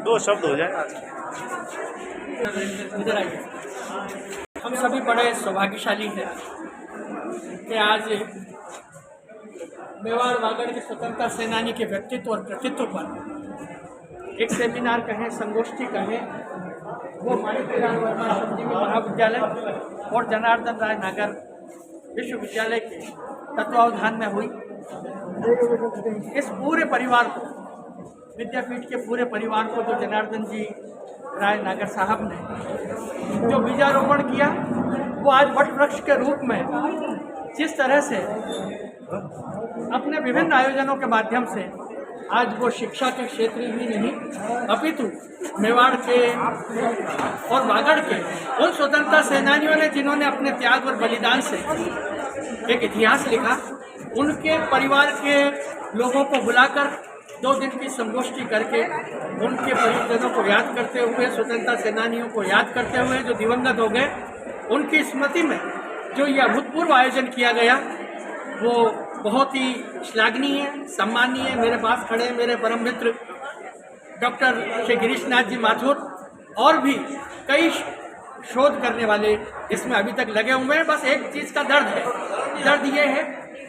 दो शब्द हो जाए। इधर आइए। हम सभी बड़े सौभाग्यशाली हैं कि आज मेवाड़ वागड़ के स्वतंत्रता सेनानी के व्यक्तित्व और कृतित्व पर एक सेमिनार कहें, संगोष्ठी कहें, वो माणिक्यलाल वर्मा संजीवनी महाविद्यालय और जनार्दन राय नागर विश्वविद्यालय के तत्वावधान में हुई। इस पूरे परिवार को, विद्यापीठ के पूरे परिवार को, जो जनार्दन जी राय नागर साहब ने जो बीजारोपण किया, वो आज वट वृक्ष के रूप में जिस तरह से अपने विभिन्न आयोजनों के माध्यम से आज वो शिक्षा के क्षेत्र ही नहीं अपितु मेवाड़ के और वागड़ के उन स्वतंत्रता सेनानियों ने जिन्होंने अपने त्याग और बलिदान से एक इतिहास लिखा, उनके परिवार के लोगों को बुलाकर 2 दिन की संगोष्ठी करके उनके परिजनों को याद करते हुए, स्वतंत्रता सेनानियों को याद करते हुए जो दिवंगत हो गए, उनकी स्मृति में जो यह अभूतपूर्व आयोजन किया गया, वो बहुत ही श्लाघनीय, सम्मानीय। मेरे पास खड़े मेरे परम मित्र डॉक्टर श्री गिरीश नाथ जी माथुर और भी कई शोध करने वाले इसमें अभी तक लगे हुए हैं। बस एक चीज़ का दर्द है, दर्द ये है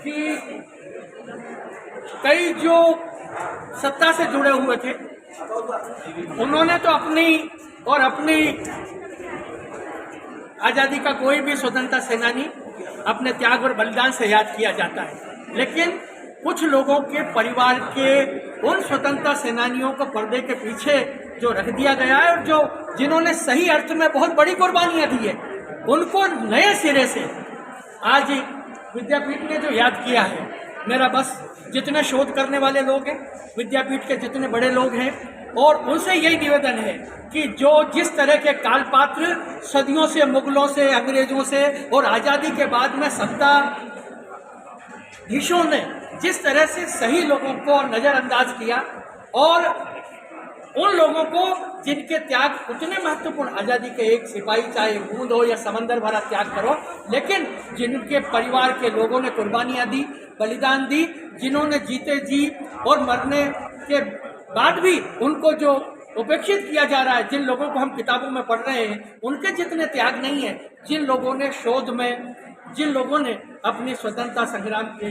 कि कई जो सत्ता से जुड़े हुए थे, उन्होंने तो अपनी आज़ादी का कोई भी स्वतंत्रता सेनानी अपने त्याग और बलिदान से याद किया जाता है, लेकिन कुछ लोगों के परिवार के उन स्वतंत्रता सेनानियों को पर्दे के पीछे जो रख दिया गया है और जो जिन्होंने सही अर्थ में बहुत बड़ी कुर्बानियां दी है, उनको नए सिरे से आज विद्यापीठ ने जो याद किया है। मेरा बस जितने शोध करने वाले लोग हैं, विद्यापीठ के जितने बड़े लोग हैं, और उनसे यही निवेदन है कि जो जिस तरह के कालपात्र सदियों से, मुगलों से, अंग्रेजों से और आज़ादी के बाद में सत्ताधीशों ने जिस तरह से सही लोगों को नज़रअंदाज किया, और उन लोगों को जिनके त्याग उतने महत्वपूर्ण, आज़ादी के एक सिपाही चाहे बूंद हो या समंदर भरा त्याग करो, लेकिन जिनके परिवार के लोगों ने कुर्बानियाँ दी, बलिदान दी, जिन्होंने जीते जी और मरने के बाद भी उनको जो उपेक्षित किया जा रहा है, जिन लोगों को हम किताबों में पढ़ रहे हैं, उनके जितने त्याग नहीं है। जिन लोगों ने शोध में, जिन लोगों ने अपनी स्वतंत्रता संग्राम के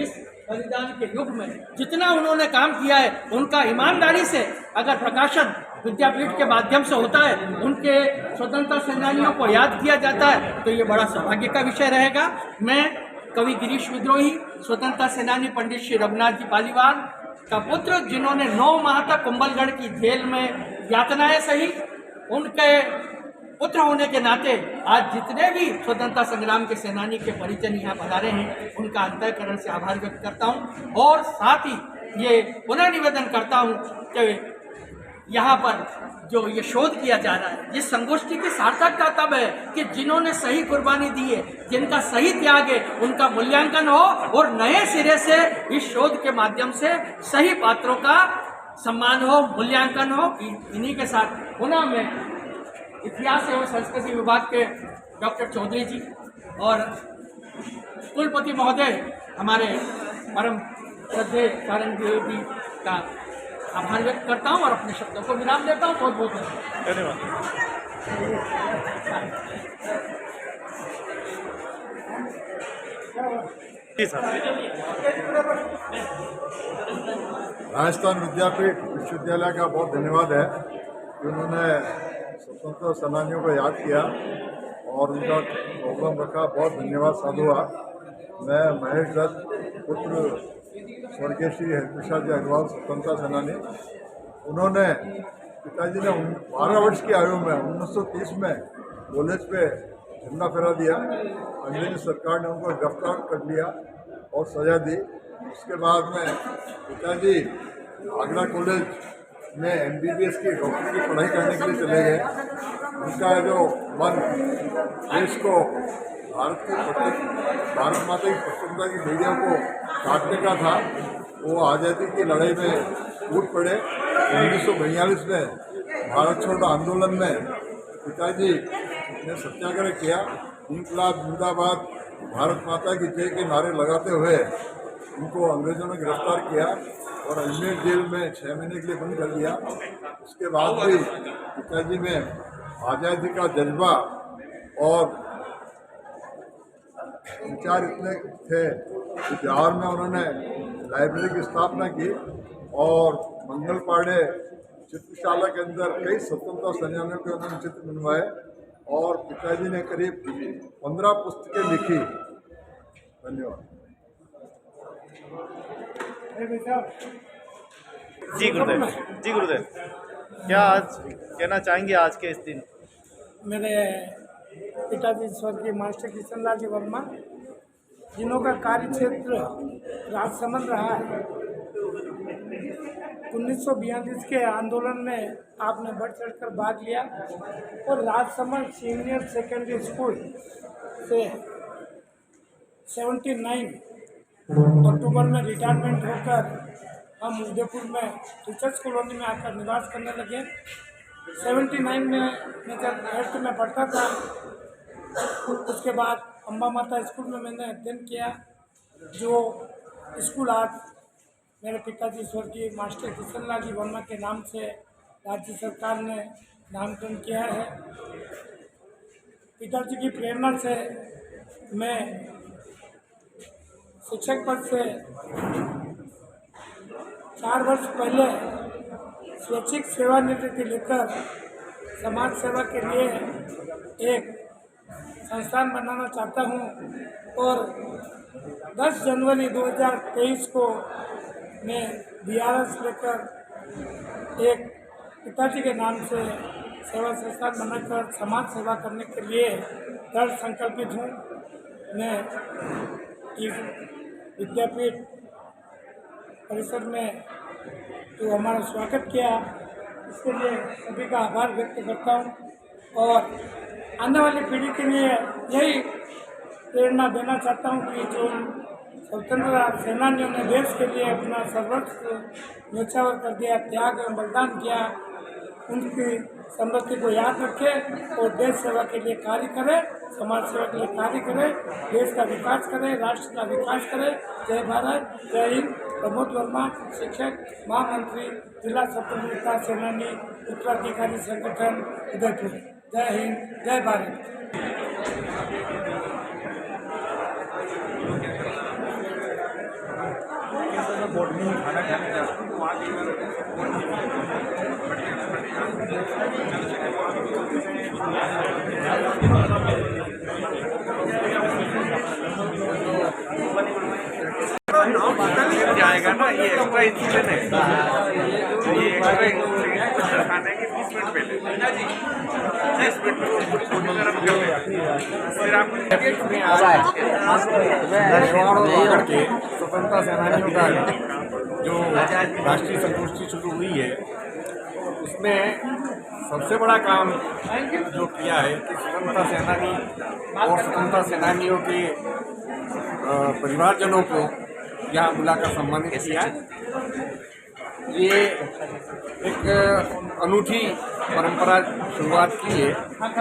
इस बलिदान के युग में जितना उन्होंने काम किया है, उनका ईमानदारी से अगर प्रकाशन विद्यापीठ के माध्यम से होता है, उनके स्वतंत्रता सेनानियों को याद किया जाता है, तो ये बड़ा सौभाग्य का विषय रहेगा। मैं कवि गिरीश विद्रोही, स्वतंत्रता सेनानी पंडित श्री रघुनाथ जी पालीवाल का पुत्र, जिन्होंने 9 माह तक कुंभलगढ़ की जेल में यातनाएं सही, उनके पुत्र होने के नाते आज जितने भी स्वतंत्रता संग्राम के सेनानी के परिजन यहाँ पधारे हैं, उनका अंतःकरण से आभार व्यक्त करता हूँ। और साथ ही ये पुनः निवेदन करता हूँ कि यहाँ पर जो ये शोध किया जा रहा है, जिस संगोष्ठी की सार्थकता तब है कि जिन्होंने सही कुर्बानी दी है, जिनका सही त्याग है, उनका मूल्यांकन हो और नए सिरे से इस शोध के माध्यम से सही पात्रों का सम्मान हो, मूल्यांकन हो। इन्हीं के साथ पुनः मैं इतिहास एवं संस्कृति विभाग के डॉक्टर चौधरी जी और कुलपति महोदय हमारे परम श्रद्धेय सारंग जी का आभार व्यक्त करता हूँ और अपने शब्दों को विराम देता हूँ। बहुत बहुत धन्यवाद। राजस्थान विद्यापीठ विश्वविद्यालय का बहुत धन्यवाद है कि उन्होंने स्वतंत्रता सेनानियों को याद किया और उनका प्रोग्राम रखा। बहुत धन्यवाद साधुआ। मैं महेश दत्त, पुत्र स्वर्गीय श्री हरिप्रसाद जी अग्रवाल, स्वतंत्रता सेनानी। उन्होंने, पिताजी ने 12 वर्ष की आयु में 1930 में कॉलेज पे झंडा फहरा दिया। अंग्रेजी सरकार ने उनको गिरफ्तार कर लिया और सजा दी। उसके बाद में पिताजी आगरा कॉलेज में MBBS की डॉक्टर की पढ़ाई करने के लिए चले गए। उनका जो मन देश को भारत माता की स्वतंत्रता की बेड़ियों को काटने का था, वो आज़ादी की लड़ाई में कूद पड़े। 1942 में भारत छोड़ो आंदोलन में पिताजी ने सत्याग्रह किया। इंकलाब जिंदाबाद भारत माता की जय के नारे लगाते हुए उनको अंग्रेजों ने गिरफ्तार किया और अजमेर जेल में 6 महीने के लिए बंद कर दिया। उसके बाद भी पिताजी में आज़ादी का जज्बा और विचार इतने थे कि बिहार में उन्होंने लाइब्रेरी की स्थापना की और मंगलपाड़े चित्रशाला के अंदर कई स्वतंत्रता सेनानियों के उन्होंने चित्र बनवाए और पिताजी ने करीब 15 पुस्तकें लिखी। धन्यवाद। जी गुरुदेव, जी गुरुदेव, क्या आज कहना चाहेंगे आज के इस दिन? मेरे पिताजी स्वर्गीय मास्टर किशन लाल जी वर्मा, जिन्हों का कार्य क्षेत्र राजसमंद रहा है। 1942 के आंदोलन में आपने बढ़ चढ़कर भाग लिया और राजसमंद सीनियर सेकेंडरी स्कूल से 79 अक्टूबर में रिटायरमेंट होकर हम उदयपुर में टीचर्स कॉलोनी में आकर निवास करने लगे। 79 में मैं जब 8th में पढ़ता था, उसके बाद अम्बा माता स्कूल में मैंने अध्ययन किया, जो स्कूल आज मेरे पिताजी स्वर्गीय मास्टर किशन लाल जी वर्मा के नाम से राज्य सरकार ने नामकरण किया है। पिताजी की प्रेरणा से मैं शिक्षक पद से 4 वर्ष पहले स्वैच्छिक सेवानिवृत्ति लेकर समाज सेवा के लिए एक संस्थान बनाना चाहता हूं और 10 जनवरी 2023 को मैं BRS लेकर एक पिताजी के नाम से सेवा संस्थान बनाकर समाज सेवा करने के लिए दृढ़ संकल्पित हूँ। मैं इस विद्यापीठ परिसर में जो हमारा स्वागत किया, इसके लिए सभी का आभार व्यक्त करता हूँ और आने वाली पीढ़ी के लिए यही प्रेरणा देना चाहता हूँ कि जो स्वतंत्रता सेनानियों ने देश के लिए अपना सर्वस्व न्यौछावर कर दिया, त्याग एवं बलिदान किया, उनकी स्मृति को याद रखें और देश सेवा के लिए कार्य करें, समाज सेवा के लिए कार्य करें, देश का विकास करें, राष्ट्र का विकास करें। जय भारत, जय हिंद। प्रमोद वर्मा, शिक्षक, महामंत्री, जिला स्वतंत्रता सेनानी उत्तराधिकारी संगठन उदयपुर। जय हिंद, जय भारत। बोर्ड में खाना खाने जा रहा हूँ, जाएगा ना, ये एक्स्ट्रा इंसिडेंट है, ये एक्स्ट्रा इंसिडेंट खाने के 20 मिनट पहले 10 मिनट में पूरी तरह कर लेगा। फिर आप स्वतंत्रता सेनानियों का जो राष्ट्रीय संगोष्ठी शुरू हुई है, उसमें सबसे बड़ा काम जो किया है कि स्वतंत्रता सेनानी और स्वतंत्रता सेनानियों के परिवारजनों को यहाँ बुलाकर सम्मानित किया। ये एक अनूठी परंपरा शुरुआत की है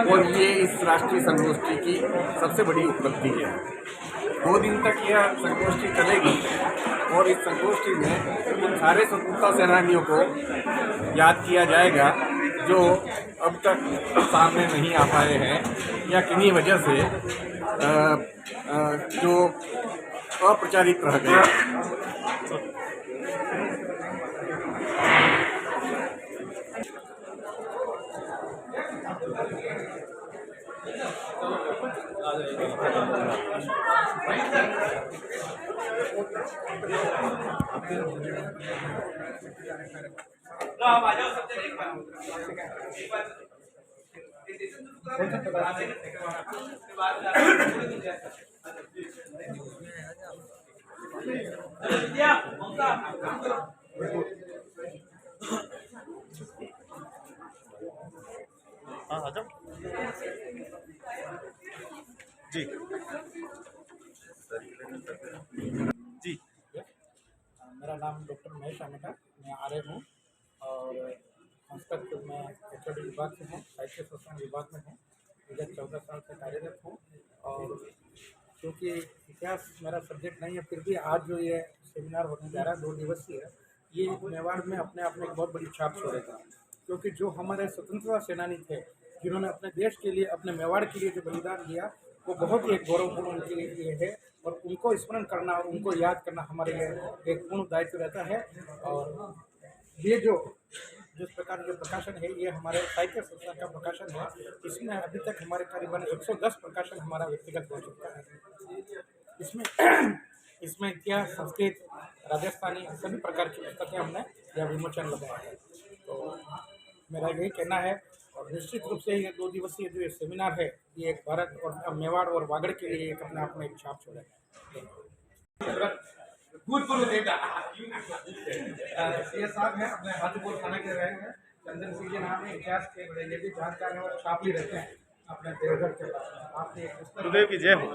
और ये इस राष्ट्रीय संगोष्ठी की सबसे बड़ी उपलब्धि है। 2 दिन तक यह संगोष्ठी चलेगी और इस संगोष्ठी में उन सारे स्वतंत्रता सेनानियों को याद किया जाएगा जो अब तक सामने नहीं आ पाए हैं या किन्हीं वजह से जो अप्रचारित रह गए। हाँ आ जाओ जी जी। मेरा नाम डॉक्टर महेश आमेटा, मैं आर्य हूँ और संस्कृत में एचओडी विभाग से हूँ, साहित्य संस्करण विभाग में हूँ। विगत 14 साल से कार्यरत हूँ और क्योंकि इतिहास मेरा सब्जेक्ट नहीं है, फिर भी आज जो ये सेमिनार होने जा रहा है 2 दिवसीय, ये मेवाड़ में अपने आप में एक बहुत बड़ी छाप छोड़ेगा। क्योंकि जो हमारे स्वतंत्रता सेनानी थे, जिन्होंने अपने देश के लिए, अपने मेवाड़ के लिए जो बलिदान दिया, वो बहुत ही एक गौरवपूर्ण उनके लिए है और उनको स्मरण करना और उनको याद करना हमारे लिए एक पूर्ण दायित्व रहता है। और ये जिस प्रकार जो प्रकाशन है, ये हमारे साहित्य संस्था का प्रकाशन है। इसमें अभी तक हमारे करीबन 110 प्रकाशन हमारा व्यक्तिगत हो चुका है। इसमें इतिहास, संस्कृत, राजस्थानी सभी प्रकार की पुस्तकें हमने यह विमोचन लगाया है। तो मेरा यही कहना है और निश्चित रूप से ये 2 दिवसीय जो ये सेमिनार है, ये एक भारत और मेवाड़ और वागड़ के लिए एक अपने आप में एक छाप छोड़ेगा। भूतपूर्व नेता सीएस साहब हैं, अपने हाजीपुर थाना के रहे हैं। चंदन सिंह जी नाम है, इतिहास के बड़े ये भी जानकार हैं और छाप भी रहते हैं अपने देवघर के पास। आपने एक पुस्तक गुरुदेव की जय हो।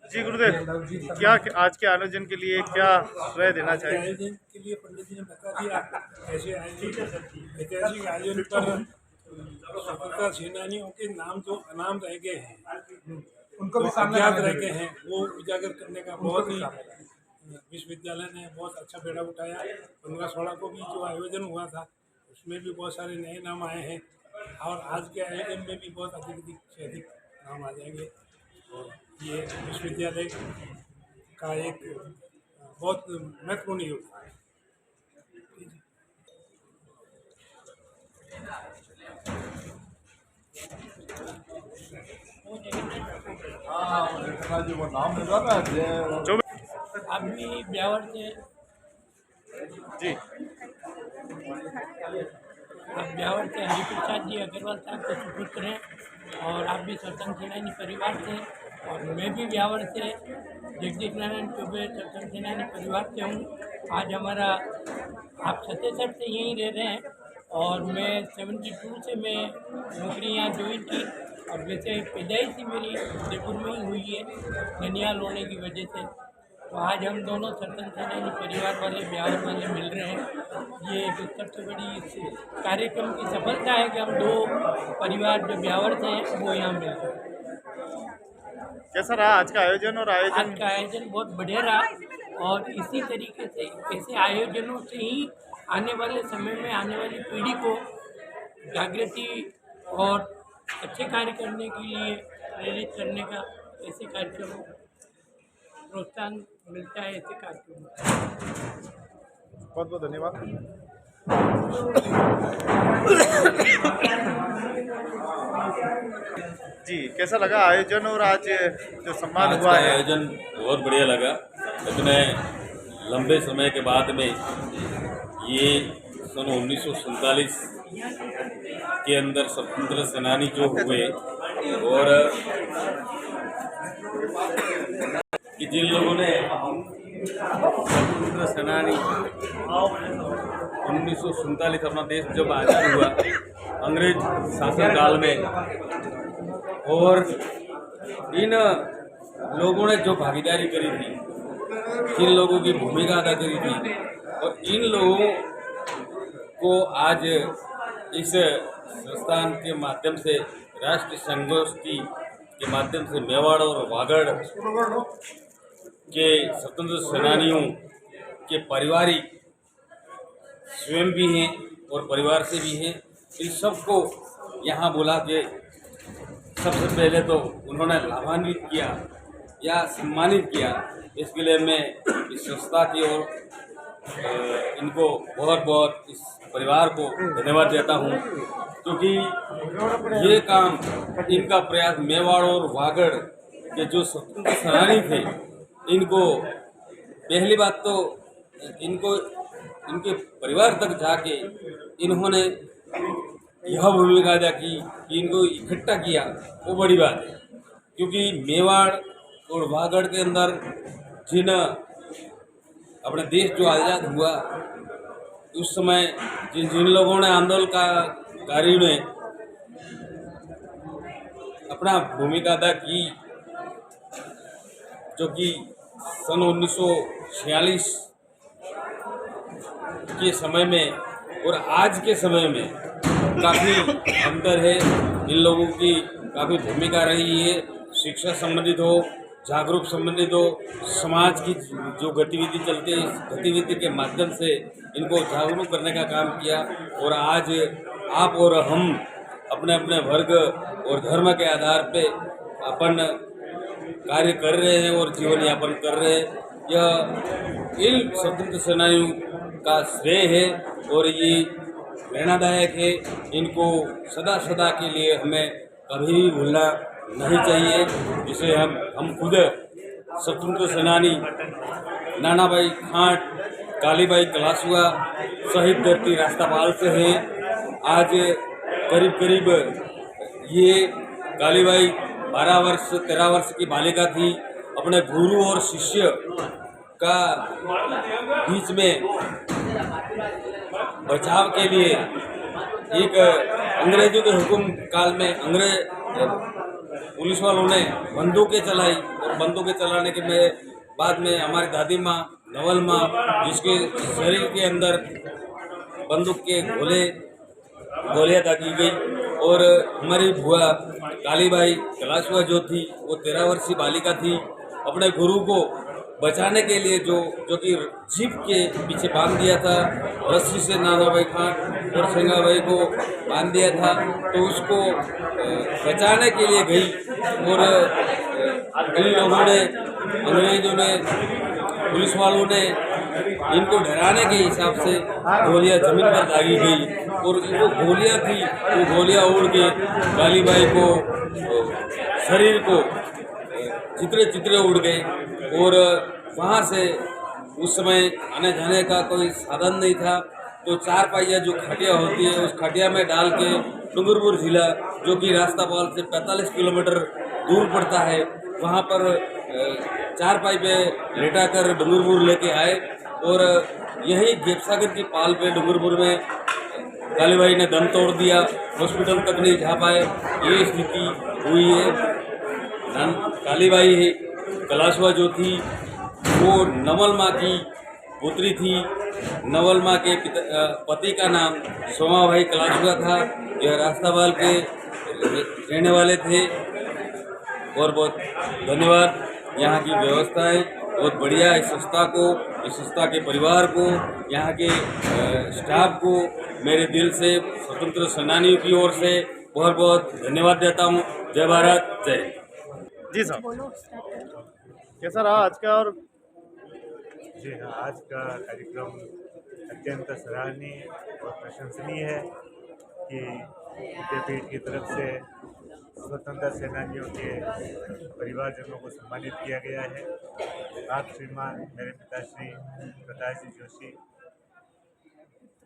जी गुरुदेव, क्या आज के आयोजन के लिए क्या श्रेय देना चाहिए? आयोजन के लिए पंडित जी ने बता दिया। ऐसे ऐतिहासिक आयोजन पर स्वतंत्रता सेनानियों के नाम जो अनाम रह गए हैं, उनको भी सामने अज्ञात रह गए हैं, वो उजागर करने का बहुत ही विश्वविद्यालय ने बहुत अच्छा बेड़ा उठाया। 15-16 को भी जो आयोजन हुआ था, उसमें भी बहुत सारे नए नाम आए हैं और आज के आयोजन में भी बहुत अधिक से अधिक नाम आ जाएंगे। और ये विश्वविद्यालय का एक बहुत महत्वपूर्ण योगदान है। हाँ जी, वो नाम मिला ना अभी ब्यावर से जी आप ब्यावर से हरिप्रसाद जी अग्रवाल साहब के सुपुत्र हैं और आप भी स्वतंत्र सेनानी परिवार से, और मैं भी ब्यावर से जगदीश नारायण चौबे स्वतंत्र सेनानी परिवार से हूँ। आज हमारा आप 77 से यहीं रह रहे हैं और मैं 72 से मैं नौकरी यहाँ ज्वाइन की और वैसे पैदाइश ही मेरी जयपुर में ही हुई है, ननियाल होने की वजह से। तो आज हम दोनों स्वतंत्र सेनानी परिवार वाले, ब्यावर वाले मिल रहे हैं। ये एक सबसे बड़ी इस कार्यक्रम की सफलता है कि हम 2 परिवार जो ब्यावर से हैं वो यहाँ मिल रहे हैं। कैसा रहा आज का आयोजन? और आज का आयोजन बहुत बढ़िया रहा और इसी तरीके से ऐसे आयोजनों से ही आने वाले समय में आने वाली पीढ़ी को जागृति और अच्छे कार्य करने के लिए प्रेरित करने का ऐसे कार्यक्रमों प्रोत्साहन मिलता है। ऐसे कार्यक्रमों बहुत बहुत धन्यवाद। जी, कैसा लगा आयोजन और आज जो सम्मान हुआ है? आयोजन बहुत बढ़िया लगा। इतने लंबे समय के बाद में ये सन 1947 के अंदर स्वतंत्र सेनानी जो हुए और कि जिन लोगों ने स्वतंत्र सेनानी 1947 अपना देश जब आज़ाद हुआ अंग्रेज शासनकाल में, और इन लोगों ने जो भागीदारी करी थी, जिन लोगों की भूमिका अदा करी थी, और इन लोगों को आज इस संस्थान के माध्यम से, राष्ट्रीय संगोष्ठी के माध्यम से मेवाड़ और वागड़ के स्वतंत्र सेनानियों के पारिवारिक स्वयं भी हैं और परिवार से भी हैं, इन सबको यहाँ बुला के सबसे पहले तो उन्होंने लाभान्वित किया या सम्मानित किया। इसके लिए मैं इस संस्था की ओर इनको बहुत बहुत, इस परिवार को धन्यवाद देता हूँ, क्योंकि ये काम, इनका प्रयास मेवाड़ और वागड़ के जो स्वतंत्र सेनानी थे, इनको पहली बात तो इनको इनके परिवार तक जाके इन्होंने यह भूमिका अदा की कि इनको इकट्ठा किया, वो बड़ी बात है। क्योंकि मेवाड़ और वागड़ के अंदर जिन अपना देश जो आज़ाद हुआ उस समय जिन लोगों ने आंदोलनकारियों ने अपना भूमिका अदा की, जो कि सन 1946 के समय में और आज के समय में काफ़ी अंतर है। इन लोगों की काफ़ी भूमिका रही है, शिक्षा संबंधित हो, जागरूक संबंधित हो, समाज की जो गतिविधि चलती है इस गतिविधि के माध्यम से इनको जागरूक करने का काम किया। और आज आप और हम अपने अपने वर्ग और धर्म के आधार पे अपन कार्य कर रहे हैं और जीवन यापन कर रहे हैं। यह इन स्वतंत्र सेनानियों का श्रेय है और ये प्रेरणादायक है। इनको सदा सदा के लिए हमें कभी भी भूलना नहीं चाहिए। जिसे हम खुद स्वतंत्र सेनानी नाना भाई खाट, कालीबाई कलासुआ, शहीद धरती रास्तापाल से हैं। आज करीब करीब ये कालीबाई 13 वर्ष की बालिका थी। अपने गुरु और शिष्य का बीच में बचाव के लिए एक अंग्रेजों के हुक्म काल में पुलिस वालों ने बंदूकें चलाई और बंदूकें चलाने के बाद में हमारी दादी माँ नवल माँ, जिसके शरीर के अंदर बंदूक के गोलियां दागी गई, और हमारी बुआ कालीबाई कलासुआ जो थी वो 13 वर्षीय बालिका थी। अपने गुरु को बचाने के लिए जो कि जीप के पीछे बांध दिया था, रस्सी से नाना भाई खान और सिंगा भाई को बांध दिया था, तो उसको बचाने के लिए गई और इन लोगों ने, अंग्रेजों ने, पुलिस वालों ने इनको डराने के हिसाब से गोलियां जमीन पर दागी गई और जो गोलियां थी वो गोलियां उड़ के कालीबाई को शरीर को चित्रे उड़ गए। और वहाँ से उस समय आने जाने का कोई साधन नहीं था, तो 4 पहिया जो खटिया होती है उस खटिया में डाल के डूंगरपुर जिला, जो कि रास्तापाल से 45 किलोमीटर दूर पड़ता है, वहाँ पर 4 पाई पे लेटा कर डूंगरपुर लेके आए। और यही गेपसागर की पाल पे डूंगरपुर में कालीबाई ने दम तोड़ दिया, हॉस्पिटल तक नहीं जा पाए, ये स्थिति हुई है। कालीबाई कलासुआ जो थी वो नवल माँ की पुत्री थी। नवल माँ के पति का नाम सोमा भाई कलासुआ था। यह रास्तापाल के रहने वाले थे। और बहुत धन्यवाद, यहाँ की व्यवस्थाएं बहुत बढ़िया। इस संस्था के परिवार को, यहाँ के स्टाफ को मेरे दिल से स्वतंत्र सेनानियों की ओर से बहुत बहुत धन्यवाद देता हूँ। जय भारत, जय। जी साहब, कैसा रहा आज का? और जी हाँ, आज का कार्यक्रम अत्यंत सराहनीय और प्रशंसनीय है कि विद्यापीठ की तरफ से स्वतंत्रता सेनानियों के परिवारजनों को सम्मानित किया गया है। आप श्रीमान मेरे पिताश्री प्रकाश जी जोशी,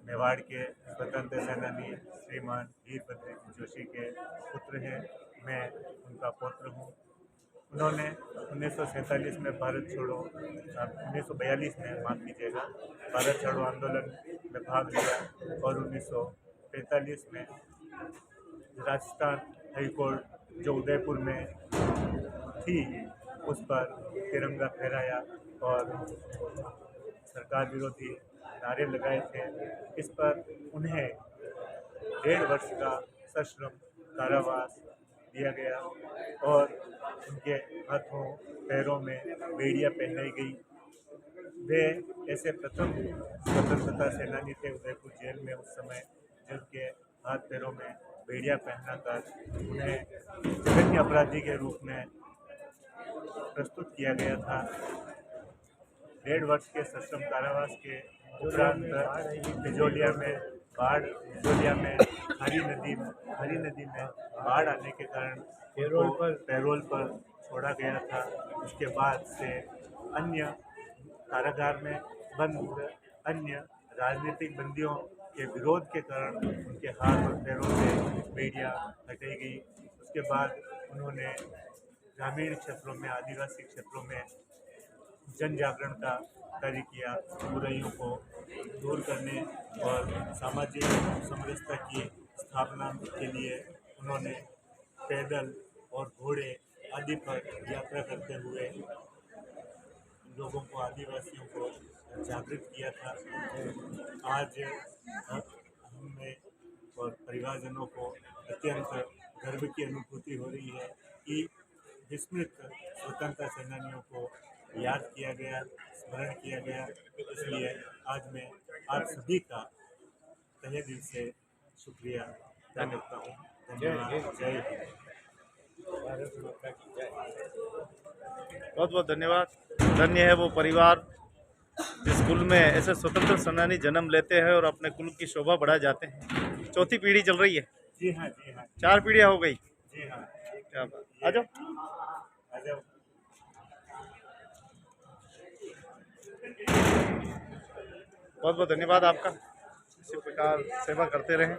मेवाड़ के स्वतंत्र सेनानी श्रीमान वीरभद्र जोशी के पुत्र हैं। मैं उनका पौत्र हूँ। उन्होंने 1947 में 1942 में माफ़ कीजिएगा, भारत छोड़ो आंदोलन में भाग लिया और 1945 में राजस्थान हाईकोर्ट जो उदयपुर में थी उस पर तिरंगा फहराया और सरकार विरोधी नारे लगाए थे। इस पर उन्हें 1.5 वर्ष का सश्रम कारावास दिया गया और उनके हाथों पैरों में बेड़ियां पहनाई गई। वे ऐसे प्रथम स्वतंत्रता सेनानी थे उदयपुर जेल में उस समय, जिनके हाथ पैरों में बेड़ियां पहना कर उन्हें जघन्य अपराधी के रूप में प्रस्तुत किया गया था। 1.5 वर्ष के सश्रम कारावास के उपरांत बिजोलिया में हरी नदी में बाढ़ आने के कारण पैरोल पर छोड़ा गया था। उसके बाद से अन्य कारागार में बंद अन्य राजनीतिक बंदियों के विरोध के कारण उनके हाथ और पैरों से बेड़ियां हटाई गई। उसके बाद उन्होंने ग्रामीण क्षेत्रों में, आदिवासी क्षेत्रों में जन जागरण का कार्य किया, बुराइयों को दूर करने और सामाजिक समरसता की स्थापना के लिए उन्होंने पैदल और घोड़े आदि पर यात्रा करते हुए लोगों को, आदिवासियों को जागृत किया था। आज हमें और परिवारजनों को अत्यंत गर्व की अनुभूति हो रही है कि विस्मृत स्वतंत्रता सेनानियों को याद किया गया, स्मरण किया गया। इसलिए आज मैं आप सभी का तहे दिल से शुक्रिया अदा करता हूँ। धन्यवाद। जय हिंद। बहुत बहुत धन्यवाद। धन्य है वो परिवार जिस कुल में ऐसे स्वतंत्र सेनानी जन्म लेते हैं और अपने कुल की शोभा बढ़ा जाते हैं। चौथी पीढ़ी चल रही है। जी हाँ, जी हाँ, 4 पीढ़ियां हो गई। जी हाँ। क्या बात। आ जाओ। आ जाओ। बहुत बहुत धन्यवाद आपका। इसी प्रकार सेवा करते रहें।